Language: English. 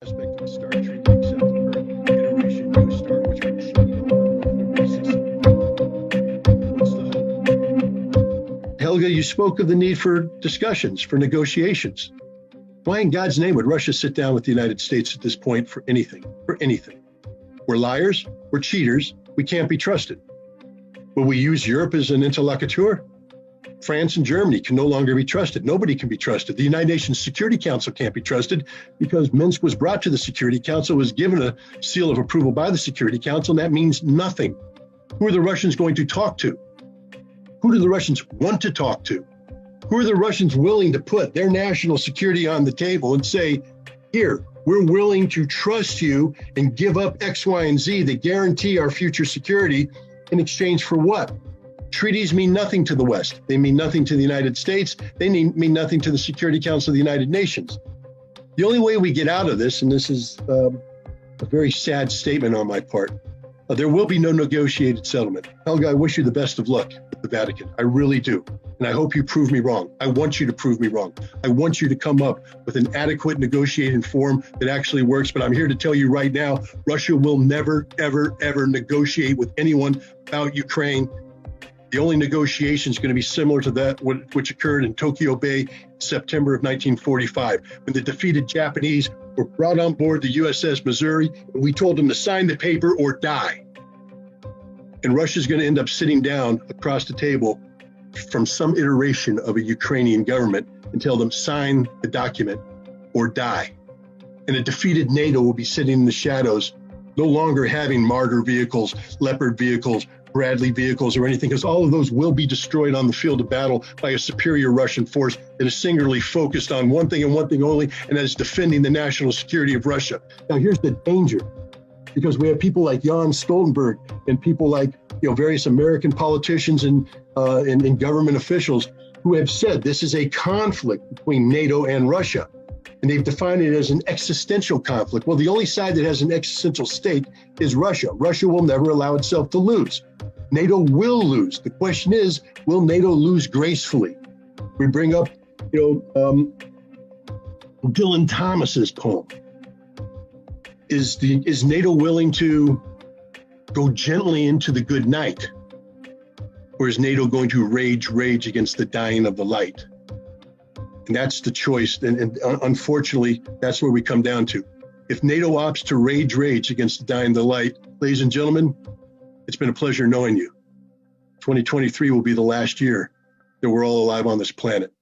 aspect of the START treaty except for iteration new START, which would shut down the basis. What's the hope? Helga, you spoke of the need for discussions, for negotiations. Why in God's name would Russia sit down with the United States at this point for anything? For anything. We're liars, we're cheaters, we can't be trusted. Will we use Europe as an interlocutor? France and Germany can no longer be trusted. Nobody can be trusted. The United Nations Security Council can't be trusted because Minsk was brought to the Security Council, was given a seal of approval by the Security Council, and that means nothing. Who are the Russians going to talk to? Who do the Russians want to talk to? Who are the Russians willing to put their national security on the table and say, here, we're willing to trust you and give up X, Y, and Z that guarantee our future security in exchange for what? Treaties mean nothing to the West. They mean nothing to the United States. They mean nothing to the Security Council of the United Nations. The only way we get out of this, and this is a very sad statement on my part, there will be no negotiated settlement. Helga, I wish you the best of luck with the Vatican. I really do. And I hope you prove me wrong. I want you to prove me wrong. I want you to come up with an adequate negotiating form that actually works. But I'm here to tell you right now, Russia will never, ever, ever negotiate with anyone about Ukraine. The only negotiation is going to be similar to that which occurred in Tokyo Bay in September of 1945, when the defeated Japanese were brought on board the USS Missouri, and we told them to sign the paper or die. And Russia's going to end up sitting down across the table from some iteration of a Ukrainian government and tell them sign the document or die. And a defeated NATO will be sitting in the shadows, no longer having Marder vehicles, Leopard vehicles, Bradley vehicles or anything, because all of those will be destroyed on the field of battle by a superior Russian force that is singularly focused on one thing and one thing only, and that is defending the national security of Russia. Now, here's the danger, because we have people like Jan Stoltenberg and people like various American politicians and government officials who have said this is a conflict between NATO and Russia. And they've defined it as an existential conflict. Well, the only side that has an existential stake is Russia. Russia will never allow itself to lose. NATO will lose. The question is, will NATO lose gracefully? We bring up, Dylan Thomas's poem. Is NATO willing to go gently into the good night? Or is NATO going to rage against the dying of the light? And that's the choice. And unfortunately, that's where we come down to. If NATO opts to rage against the dying of the light, ladies and gentlemen, it's been a pleasure knowing you. 2023 will be the last year that we're all alive on this planet.